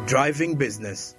Driving business.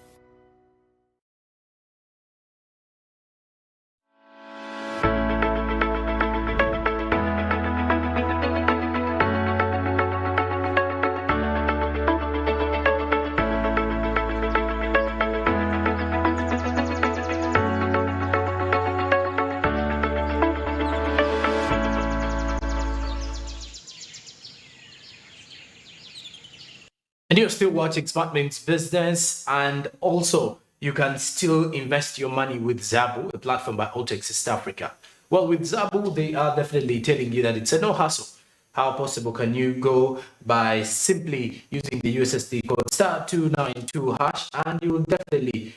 And you're still watching Smart Means Business, and also you can still invest your money with Zabu, a platform by Altex East Africa. Well, with Zabu, they are definitely telling you that it's a no hassle. How possible can you go by simply using the USSD code *292# and you will definitely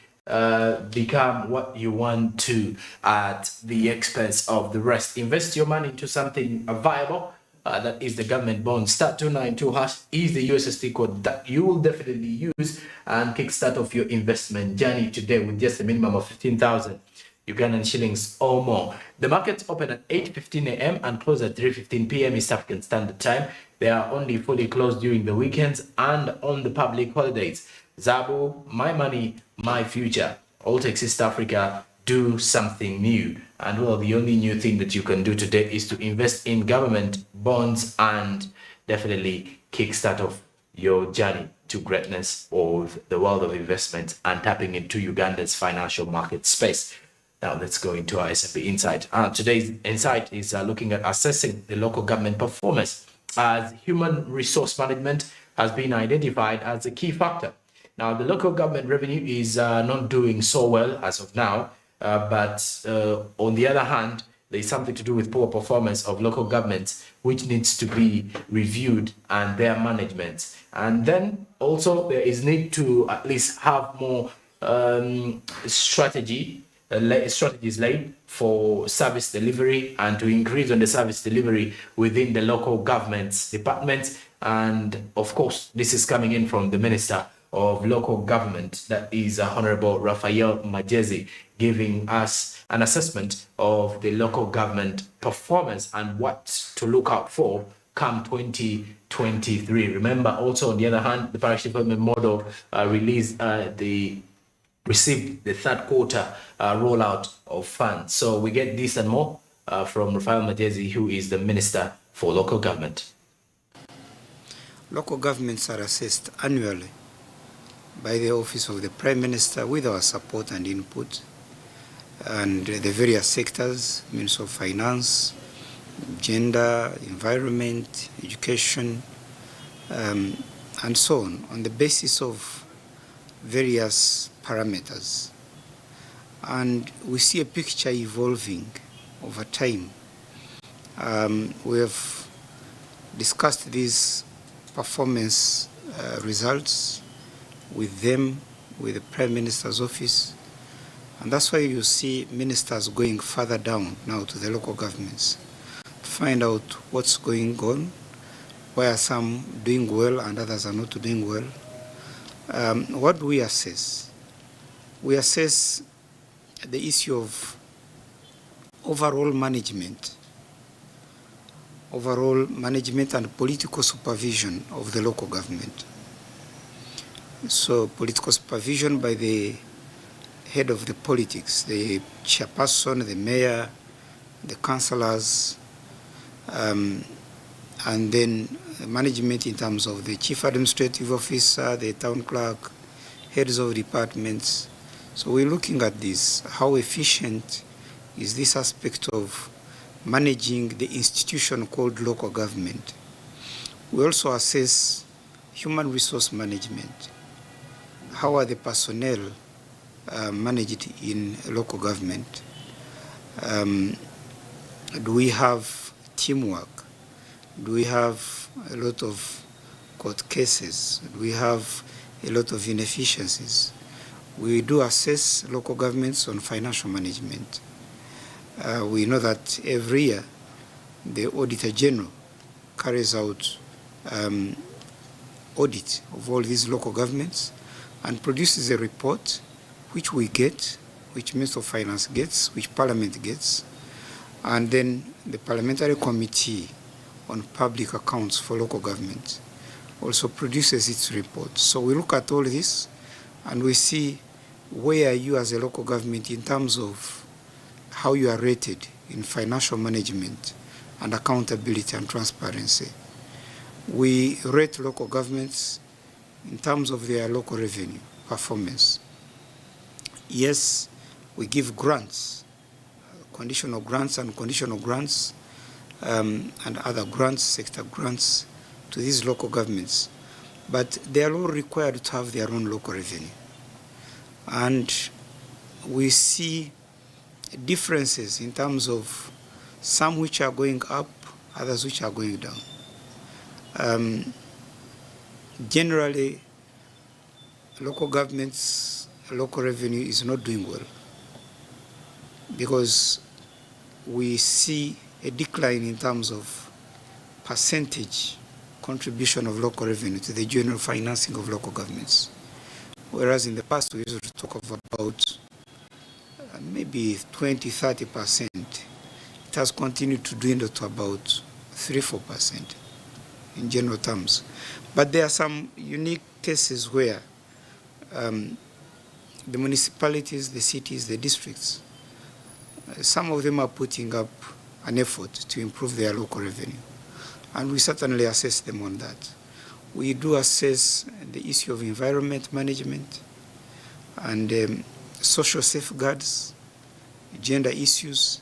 become what you want to at the expense of the rest. Invest your money into something viable. That is the government bond. *292# is the USSD code that you will definitely use and kickstart off your investment journey today with just a minimum of 15,000 Ugandan shillings or more. The markets open at 8:15 a.m. and close at 3:15 p.m. East African Standard Time. They are only fully closed during the weekends and on the public holidays. Zabu, my money, my future. Altex East Africa, do something new. And well, the only new thing that you can do today is to invest in government bonds and definitely kickstart off your journey to greatness of the world of investment and tapping into Uganda's financial market space. Now let's go into our S&P Insight. Today's insight is looking at assessing the local government performance as human resource management has been identified as a key factor. Now, the local government revenue is not doing so well as of now, but on the other hand, there's something to do with poor performance of local governments, which needs to be reviewed and their management. And then also there is need to at least have more strategies laid for service delivery and to increase on the service delivery within the local government's departments. And of course, this is coming in from the Minister of Local Government, that is Honorable Raphael Majezi, giving us an assessment of the local government performance and what to look out for come 2023. Remember, also on the other hand, the parish development model received the third quarter rollout of funds. So we get this and more from Raphael Majezi, who is the Minister for Local Government. Local governments are assessed annually by the Office of the Prime Minister with our support and input, and the various sectors, Ministry of Finance, Gender, Environment, Education, and so on the basis of various parameters. And we see a picture evolving over time. We have discussed these performance results with them, with the Prime Minister's office, and that's why you see ministers going further down now to the local governments to find out what's going on, why are some doing well and others are not doing well. What do we assess? We assess the issue of overall management and political supervision of the local government. So political supervision by the head of the politics, the chairperson, the mayor, the councillors, and then management in terms of the chief administrative officer, the town clerk, heads of departments. So we're looking at this, how efficient is this aspect of managing the institution called local government. We also assess human resource management. How are the personnel managed in local government? Do we have teamwork? Do we have a lot of court cases? Do we have a lot of inefficiencies? We do assess local governments on financial management. We know that every year the Auditor General carries out audit of all these local governments and produces a report which we get, which Minister of Finance gets, which Parliament gets, and then the Parliamentary Committee on Public Accounts for Local Government also produces its report. So we look at all this and we see where you as a local government in terms of how you are rated in financial management and accountability and transparency. We rate local governments in terms of their local revenue performance. Yes, we give grants, conditional grants and conditional grants, and other grants, sector grants to these local governments. But they are all required to have their own local revenue. And we see differences in terms of some which are going up, others which are going down. Generally, local governments, local revenue is not doing well because we see a decline in terms of percentage contribution of local revenue to the general financing of local governments. Whereas in the past we used to talk of about maybe 20-30%. It has continued to dwindle to about 3-4% in general terms. But there are some unique cases where the municipalities, the cities, the districts, some of them are putting up an effort to improve their local revenue. And we certainly assess them on that. We do assess the issue of environment management and social safeguards, gender issues,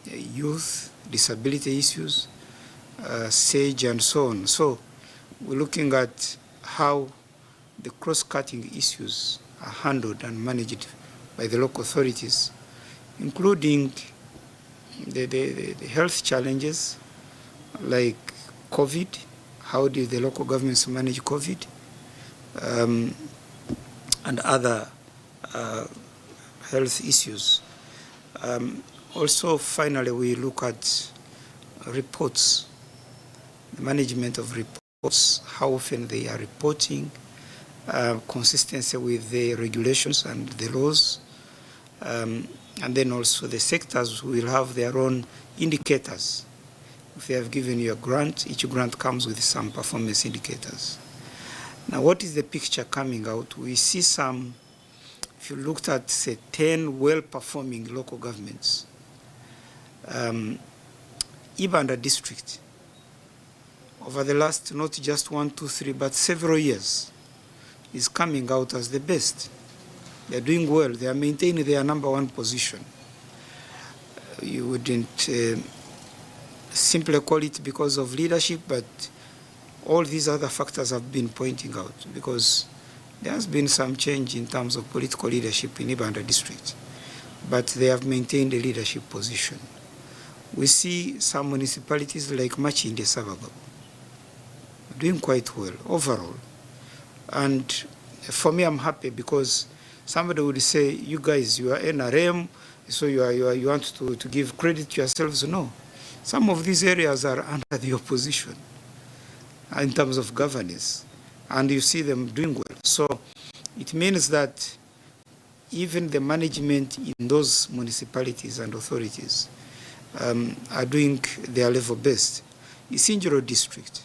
youth, disability issues, SAGE and so on. So we're looking at how the cross-cutting issues are handled and managed by the local authorities, including the health challenges like COVID. How did the local governments manage COVID? And other health issues. Also, finally, we look at reports, the management of reports, how often they are reporting, consistency with the regulations and the laws, and then also the sectors will have their own indicators. If they have given you a grant, each grant comes with some performance indicators. Now, what is the picture coming out? We see some, if you looked at, say, 10 well-performing local governments, Ibanda district, over the last not just 1, 2, 3, but several years, is coming out as the best. They're doing well. They are maintaining their #1 position. You wouldn't simply call it because of leadership, but all these other factors have been pointing out because there has been some change in terms of political leadership in Ibanda district, but they have maintained a leadership position. We see some municipalities like Machinde Sabagabo doing quite well overall. And for me, I'm happy because somebody would say, you guys, you are NRM, so you want to give credit to yourselves. No. Some of these areas are under the opposition in terms of governance, and you see them doing well. So it means that even the management in those municipalities and authorities are doing their level best. Isinjiro district,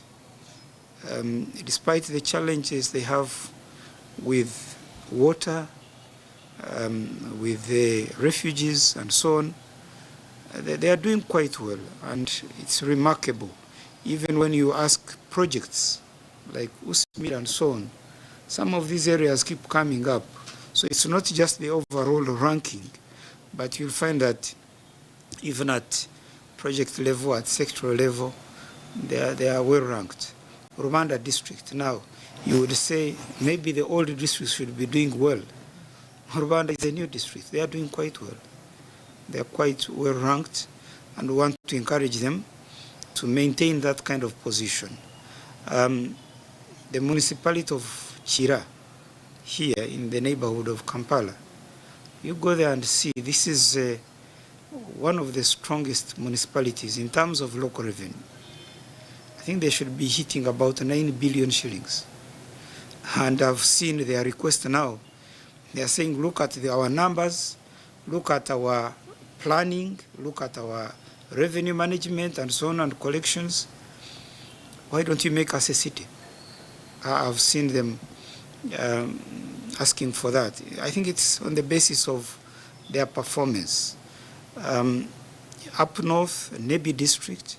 despite the challenges they have with water, with the refugees and so on, they are doing quite well, and it's remarkable. Even when you ask projects like Usmir and so on, some of these areas keep coming up. So it's not just the overall ranking, but you'll find that even at project level, at sectoral level, they are well ranked. Rwanda district, now, you would say maybe the old districts should be doing well. Rwanda is a new district. They are doing quite well. They are quite well ranked, and we want to encourage them to maintain that kind of position. The municipality of Chira, here in the neighborhood of Kampala, you go there and see this is one of the strongest municipalities in terms of local revenue. I think they should be hitting about 9 billion shillings. And I've seen their request now. They are saying, look at our numbers, look at our planning, look at our revenue management and so on and collections. Why don't you make us a city? I've seen them asking for that. I think it's on the basis of their performance. Up north, Nebi district,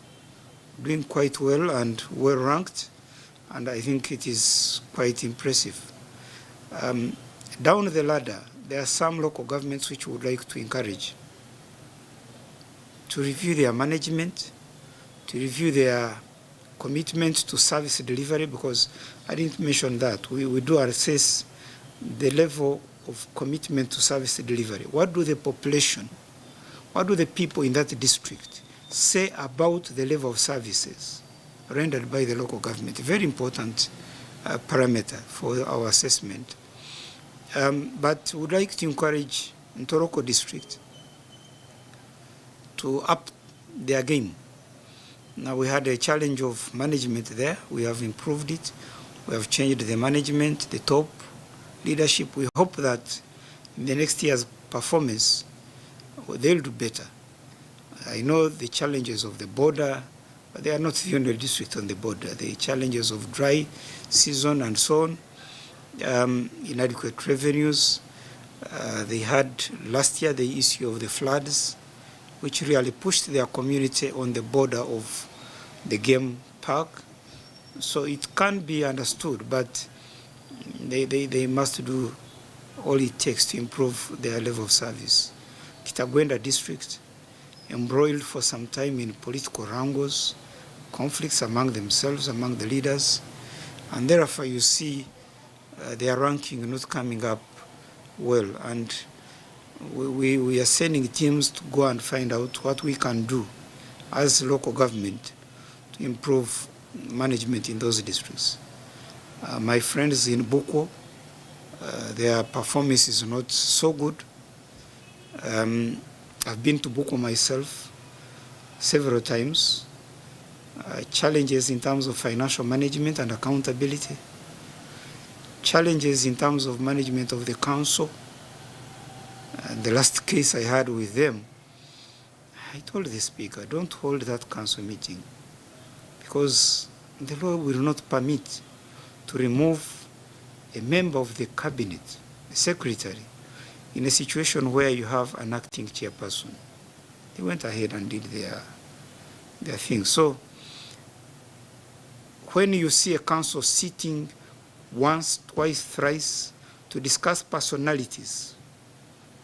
doing quite well and well ranked, and I think it is quite impressive. Down the ladder, there are some local governments which would like to encourage to review their management, to review their commitment to service delivery, because I didn't mention that. We do assess the level of commitment to service delivery. What do the population, what do the people in that district say about the level of services rendered by the local government? A very important parameter for our assessment. But we would like to encourage Ntoroko district to up their game. Now, we had a challenge of management there. We have improved it. We have changed the management, the top leadership. We hope that in the next year's performance, they'll do better. I know the challenges of the border, but they are not the only district on the border. The challenges of dry season and so on, inadequate revenues. They had last year the issue of the floods, which really pushed their community on the border of the game park. So it can be understood, but they must do all it takes to improve their level of service. Kitagwenda district, embroiled for some time in political wrangles, conflicts among themselves, among the leaders, and therefore you see their ranking not coming up well. And we are sending teams to go and find out what we can do as local government to improve management in those districts. My friends in Buko, their performance is not so good. I've been to Buko myself several times. Challenges in terms of financial management and accountability. Challenges in terms of management of the council. The last case I had with them, I told the speaker, don't hold that council meeting because the law will not permit to remove a member of the cabinet, a secretary, in a situation where you have an acting chairperson. They went ahead and did their thing. So when you see a council sitting once, twice, thrice to discuss personalities,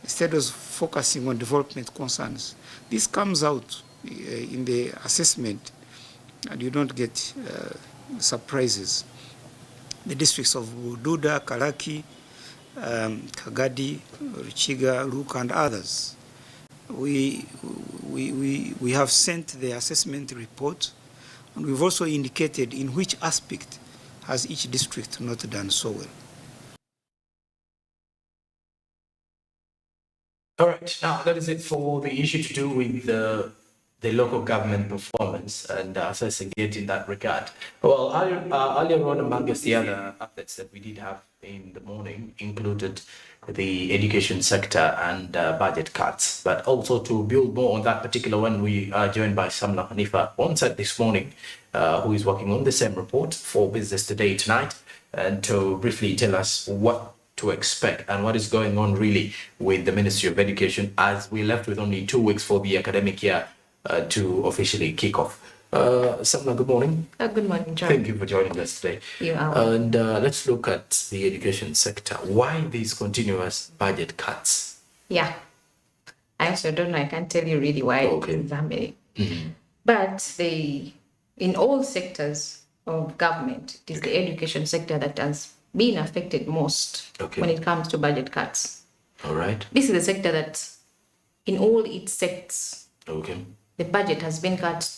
instead of focusing on development concerns, this comes out in the assessment and you don't get surprises. The districts of Bududa, Karaki, Kagadi, Ruchiga, Luka, and others. We have sent the assessment report, and we've also indicated in which aspect has each district not done so well. All right, now that is it for the issue to do with the local government performance and assessing it in that regard. Well, earlier on, amongst the other updates that we did have in the morning included the education sector and budget cuts. But also to build more on that particular one, we are joined by Samla Hanifa on set this morning, who is working on the same report for Business Today tonight, and to briefly tell us what to expect and what is going on really with the Ministry of Education as we left with only 2 weeks for the academic year to officially kick off. Samna, good morning. Good morning, John. Thank you for joining us today. You are. And let's look at the education sector. Why these continuous budget cuts? Yeah. I also don't know. I can't tell you really why it's happening. But in all sectors of government, it is the education sector that has been affected most when it comes to budget cuts. All right. This is a sector that in all its sects, the budget has been cut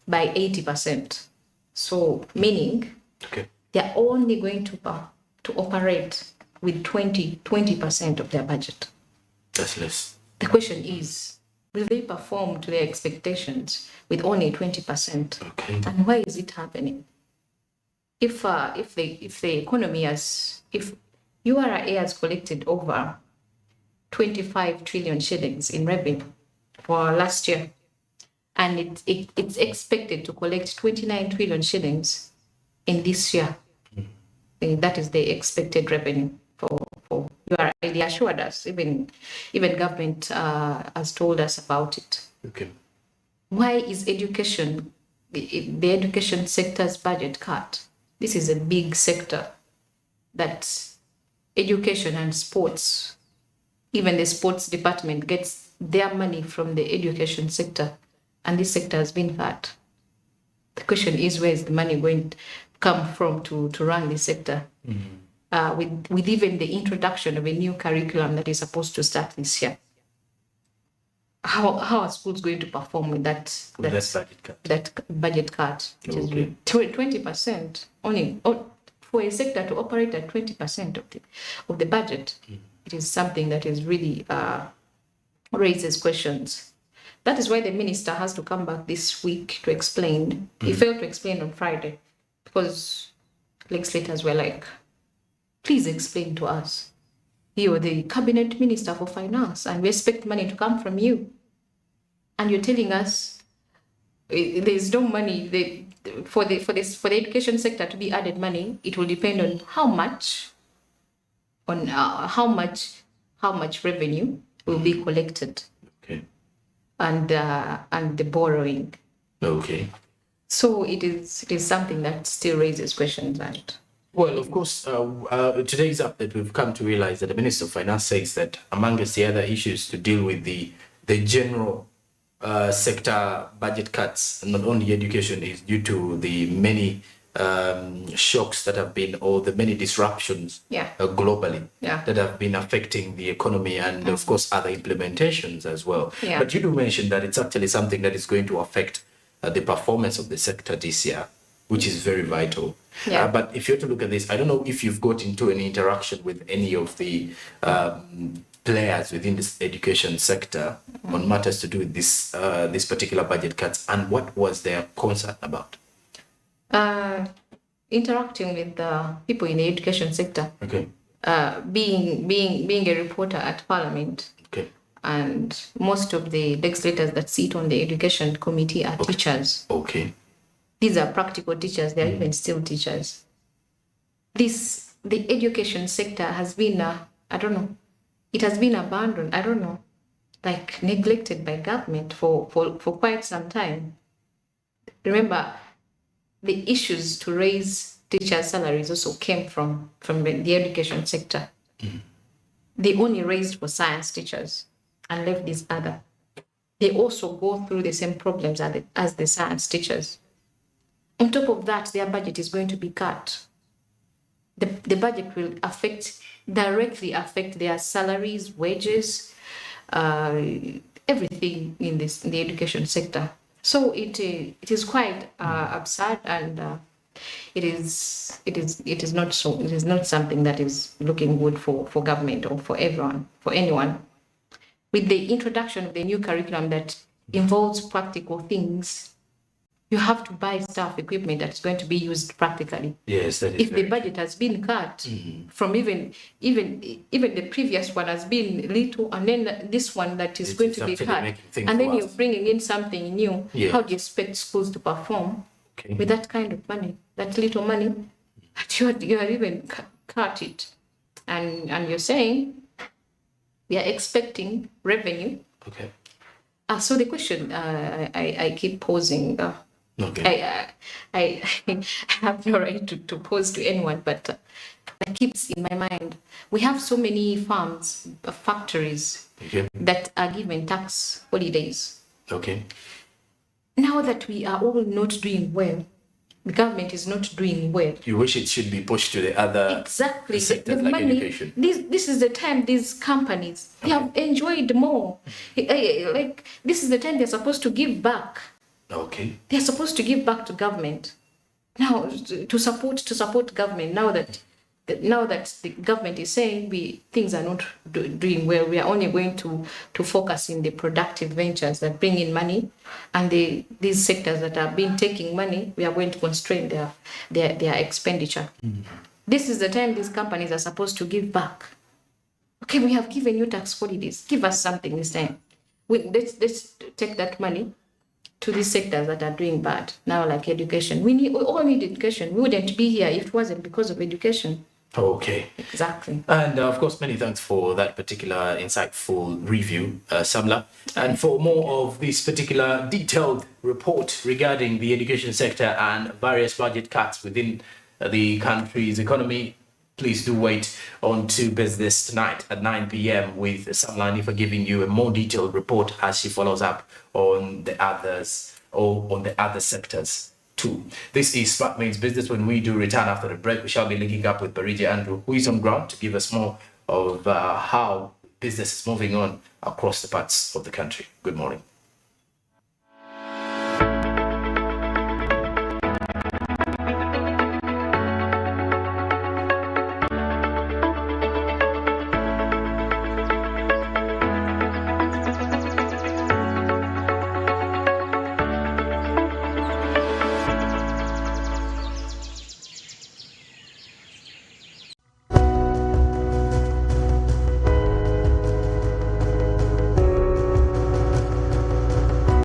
by 80%. So meaning they're only going to operate with 20% of their budget. That's less. The question is, will they perform to their expectations with only 20%? And why is it happening? If the economy if URA has collected over 25 trillion shillings in revenue for last year, and it's expected to collect 29 trillion shillings in this year, That is the expected revenue for they assured us, even government has told us about it. Okay. Why is education, the education sector's budget cut? This is a big sector that education and sports, even the sports department gets their money from the education sector, and this sector has been cut. The question is, where is the money going to come from to run this sector? With even the introduction of a new curriculum that is supposed to start this year. How are schools going to perform with that budget cut? That budget cut, which is 20% only for a sector to operate at 20% of the budget. It is something that is really raises questions. That is why the minister has to come back this week to explain. He failed to explain on Friday because legislators were like, please explain to us. You're the cabinet minister for finance and we expect money to come from you. And you're telling us there's no money for the education sector to be added money. It will depend on how much revenue will be collected. Okay. And the borrowing. Okay. So it is something that still raises questions. And well, of course, today's update, we've come to realize that the Minister of Finance says that amongst the other issues to deal with the general sector budget cuts, not only education, is due to the many shocks that have been, or the many disruptions globally that have been affecting the economy, and of course other implementations as well. But you do mention that it's actually something that is going to affect the performance of the sector this year, which is very vital. But if you're to look at this, I don't know if you've got into any interaction with any of the players within this education sector on matters to do with this particular budget cuts, and what was their concern about? Interacting with the people in the education sector. Okay. Being a reporter at Parliament. Okay. And most of the legislators that sit on the education committee are teachers. Okay. These are practical teachers. They're even still teachers. The education sector has been, it has been abandoned, like neglected by government for quite some time. Remember, the issues to raise teachers' salaries also came from the education sector. They only raised for science teachers and left these other. They also go through the same problems as the science teachers. On top of that, their budget is going to be cut. The budget will directly affect their salaries, wages, everything in the education sector. So it is quite absurd, and it is not something that is looking good for government or for anyone. With the introduction of the new curriculum that involves practical things, you have to buy equipment that's going to be used practically. Yes, that is. If the budget has been cut from even the previous one has been little, and then this one that is going to be cut, and then you're bringing in something new. Yes. How do you expect schools to perform with that kind of money, that little money? You are even cut it, and you're saying we are expecting revenue. Okay. So the question I keep posing. Okay. I have no right to pose to anyone, but that keeps in my mind. We have so many farms, factories that are given tax holidays. Okay. Now that we are all not doing well, the government is not doing well. You wish it should be pushed to the other sectors like money, education. This is the time these companies they have enjoyed more. Like this is the time they're supposed to give back. Okay. They're supposed to give back to government. Now to support government. Now that the government is saying things are not doing well, we are only going to focus in the productive ventures that bring in money, and these sectors that have been taking money, we are going to constrain their expenditure. This is the time these companies are supposed to give back. Okay, we have given you tax holidays. Give us something this time. Let's take that money to these sectors that are doing bad now, like education. We all need education. We wouldn't be here if it wasn't because of education. Okay. Exactly. And of course, many thanks for that particular insightful review, Samla. And for more of this particular detailed report regarding the education sector and various budget cuts within the country's economy, please do wait on to Business Tonight at 9 p.m. with Samla for giving you a more detailed report as she follows up on the others or on the other sectors too. This is Smart Means Business. When we do return after the break, we shall be linking up with Barija Andrew, who is on ground to give us more of how business is moving on across the parts of the country. Good morning.